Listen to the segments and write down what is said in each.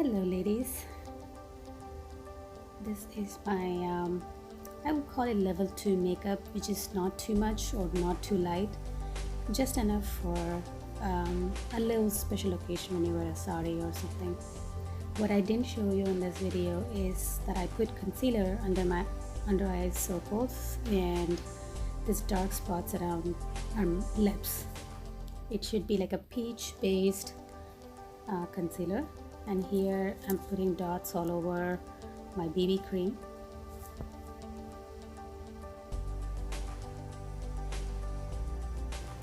Hello, ladies. This is my, I would call it level 2 makeup, which is not too much or not too light, just enough for a little special occasion when you wear a sari or something. What I didn't show you in this video is that I put concealer under my under eye circles and these dark spots around lips. It should be like a peach based concealer, and here I'm putting dots all over my BB cream.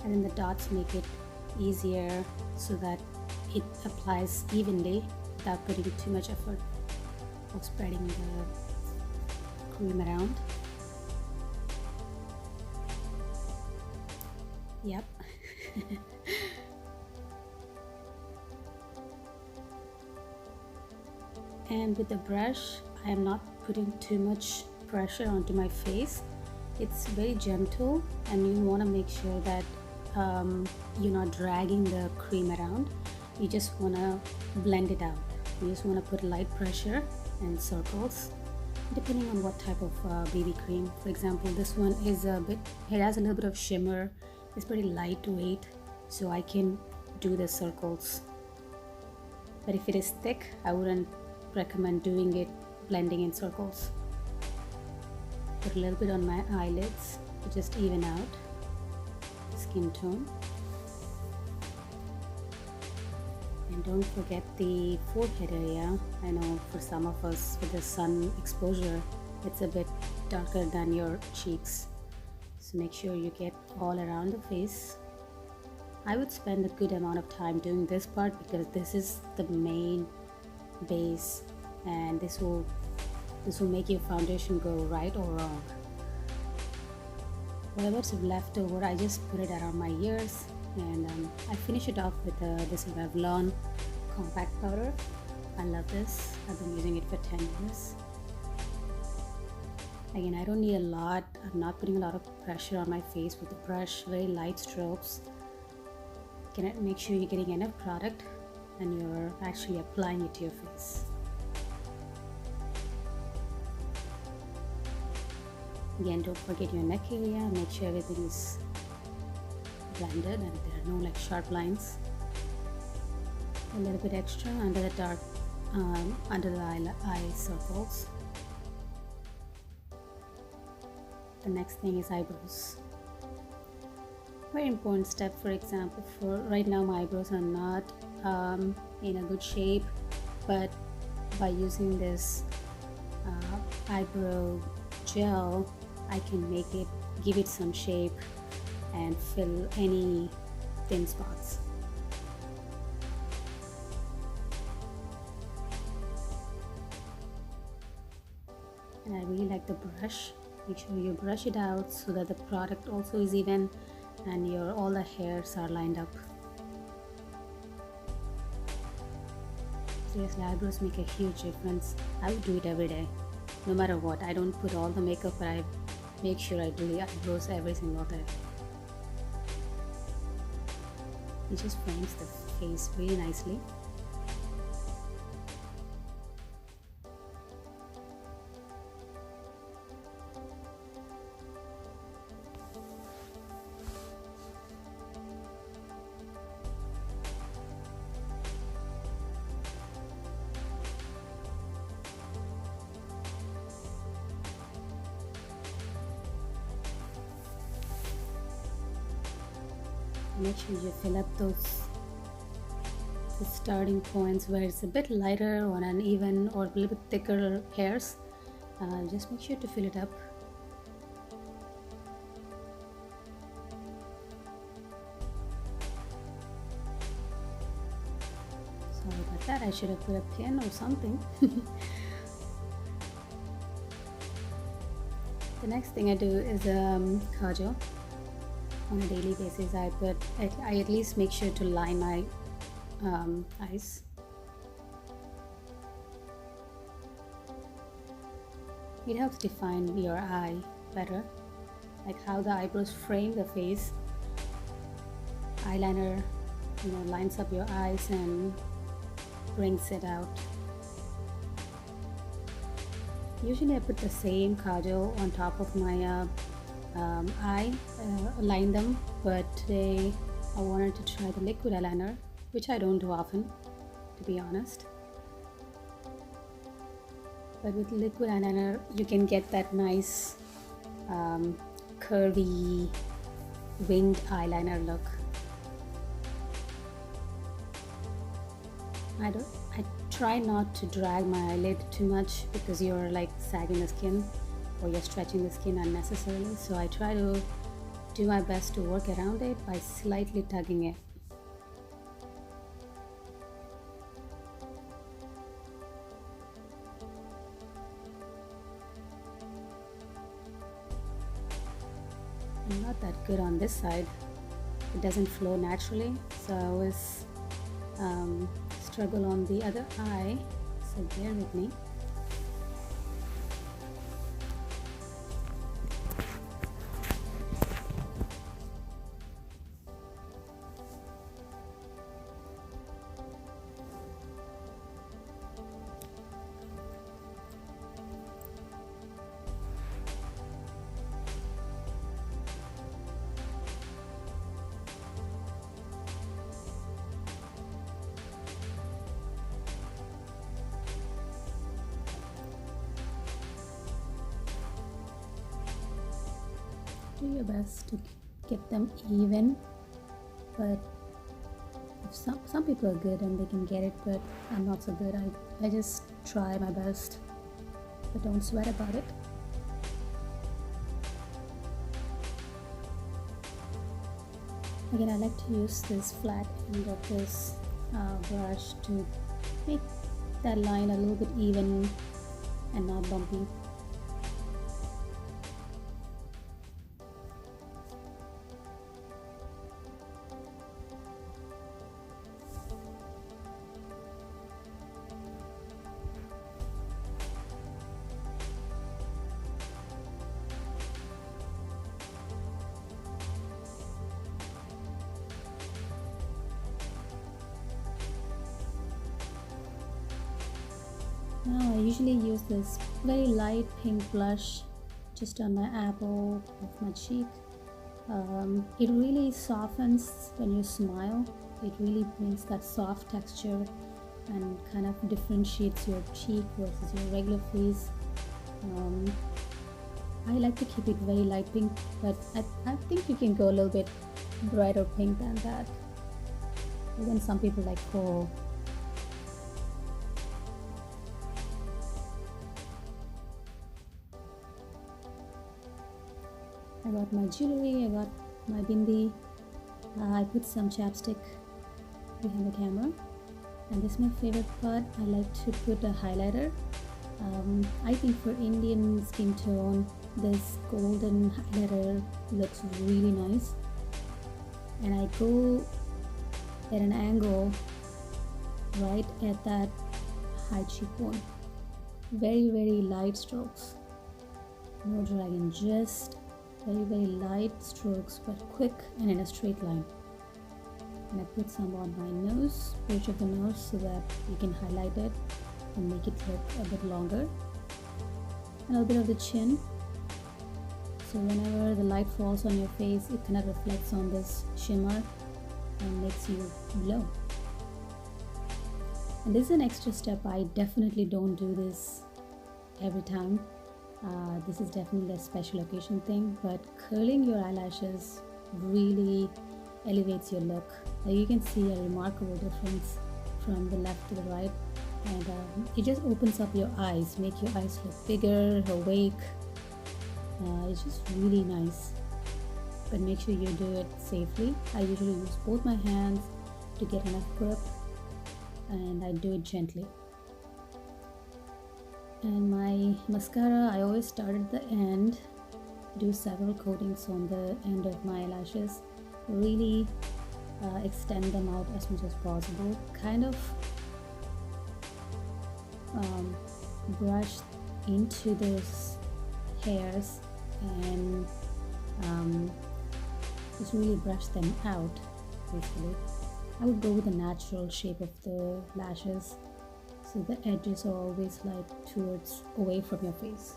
And then the dots make it easier so that it applies evenly without putting too much effort of spreading the cream around. Yep. And with the brush, I am not putting too much pressure onto my face. It's very gentle, and you want to make sure that you're not dragging the cream around. You just want to blend it out. You just want to put light pressure and circles depending on what type of BB cream. For example, this one is it has a little bit of shimmer. It's pretty lightweight, so I can do the circles. But if it is thick, I wouldn't recommend doing it blending in circles. Put a little bit on my eyelids to just even out skin tone. And don't forget the forehead area. I know for some of us with the sun exposure, it's a bit darker than your cheeks. So make sure you get all around the face. I would spend a good amount of time doing this part because this is the main base, and this will make your foundation go right or wrong. Whatever's left over, I just put it around my ears, and I finish it off with this Revlon compact powder. I love this. I've been using it for 10 years. Again, I don't need a lot. I'm not putting a lot of pressure on my face with the brush. Very light strokes. Make sure you're getting enough product and you're actually applying it to your face. Again, don't forget your neck area. Make sure everything is blended and there are no like sharp lines. A little bit extra under the dark, under the eye circles. The next thing is eyebrows. Very important step. For example, for right now my eyebrows are not in a good shape, but by using this eyebrow gel, I can give it some shape and fill any thin spots. And I really like the brush. Make sure you brush it out so that the product also is even and all the hairs are lined up. Seriously, eyebrows make a huge difference. I would do it every day, no matter what. I don't put all the makeup, but I make sure I do the eyebrows every single day. It just frames the face really nicely. Make sure you fill up the starting points where it's a bit lighter or uneven or a little bit thicker hairs. Just make sure to fill it up. Sorry about that, I should have put a pin or something. The next thing I do is kajal. On a daily basis, I at least make sure to line my eyes. It helps define your eye better, like how the eyebrows frame the face. Eyeliner, lines up your eyes and brings it out Usually I put the same kajal on top of my eye, line them, but today I wanted to try the liquid eyeliner, which I don't do often, to be honest. But with liquid eyeliner you can get that nice curvy winged eyeliner look. I try not to drag my eyelid too much because you're like sagging the skin or you're stretching the skin unnecessarily, so I try to do my best to work around it by slightly tugging it. I'm not that good on this side. It doesn't flow naturally, so I always struggle on the other eye, so bear with me. Do your best to get them even, but if some people are good and they can get it, but I'm not so good. I just try my best, but don't sweat about it. Again, I like to use this flat end of this brush to make that line a little bit even and not bumpy. Now I usually use this very light pink blush just on my apple of my cheek. It really softens when you smile. It really brings that soft texture and kind of differentiates your cheek versus your regular face. I like to keep it very light pink, but I think you can go a little bit brighter pink than that. Even some people like coral. I got my jewelry, I got my bindi, I put some chapstick behind the camera, and this is my favorite part. I like to put a highlighter. I think for Indian skin tone, this golden highlighter looks really nice, and I go at an angle right at that high cheekbone. Very light strokes, no dragging, just very light strokes, but quick and in a straight line. And I put some on my nose, bridge of the nose, so that you can highlight it and make it look a bit longer. And a little bit of the chin, so whenever the light falls on your face, it kind of reflects on this shimmer and makes you glow. And this is an extra step. I definitely don't do this every time. This is definitely a special occasion thing, but curling your eyelashes really elevates your look. You can see a remarkable difference from the left to the right, and it just opens up your eyes, make your eyes look bigger, awake. It's just really nice, but make sure you do it safely. I usually use both my hands to get enough grip, and I do it gently. And my mascara, I always start at the end, do several coatings on the end of my lashes, really extend them out as much as possible, kind of brush into those hairs and just really brush them out. Basically, I would go with the natural shape of the lashes, so the edges are always like towards away from your face.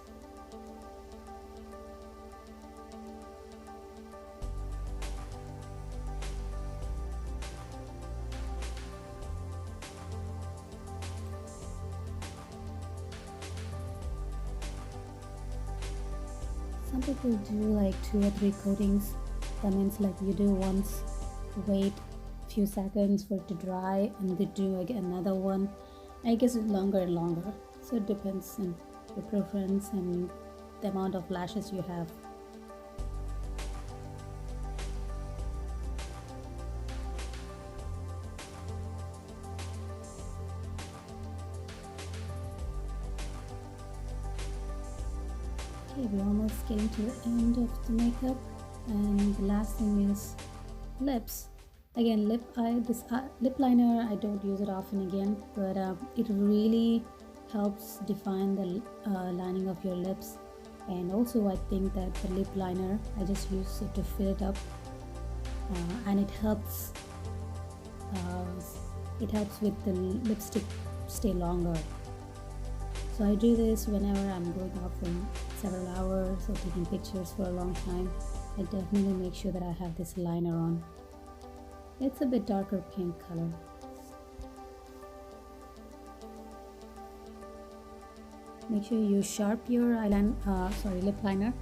Some people do like 2 or 3 coatings. That means like you do once, wait few seconds for it to dry, and they do again another one. I guess it's longer and longer, so it depends on your preference and the amount of lashes you have. Okay, we're almost getting to the end of the makeup, and the last thing is lips. Again, lip liner, I don't use it often again, but it really helps define the lining of your lips. And also I think that the lip liner, I just use it to fill it up, and it helps with the lipstick stay longer. So I do this whenever I'm going out for several hours or taking pictures for a long time. I definitely make sure that I have this liner on. It's a bit darker pink color. Make sure you sharp your lip liner.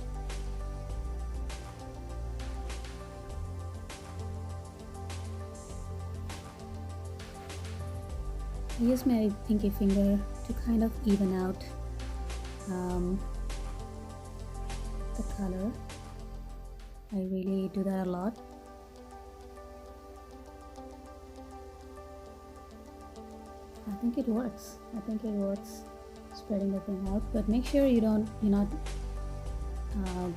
I use my pinky finger to kind of even out the color. I really do that a lot. I think it works. Spreading the thing out, but make sure you're not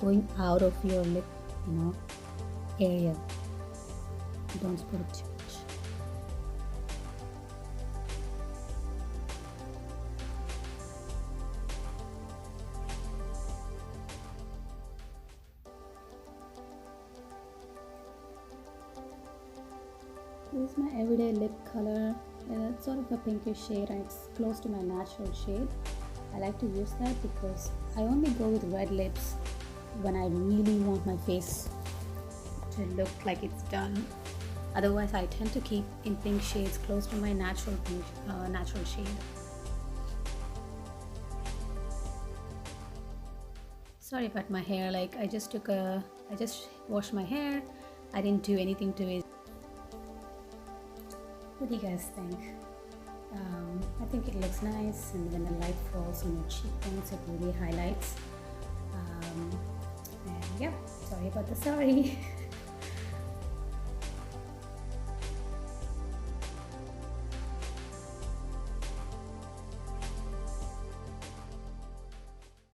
going out of your lip, area. Don't spread it too much. This is my everyday lip color. It's sort of a pinkish shade, and it's close to my natural shade. I like to use that because I only go with red lips when I really want my face to look like it's done. Otherwise, I tend to keep in pink shades close to my natural shade. Sorry about my hair. Like I just washed my hair. I didn't do anything to it. What do you guys think? I think it looks nice, and when the light falls on your cheekbones, it really highlights. And yeah, sorry about the saree.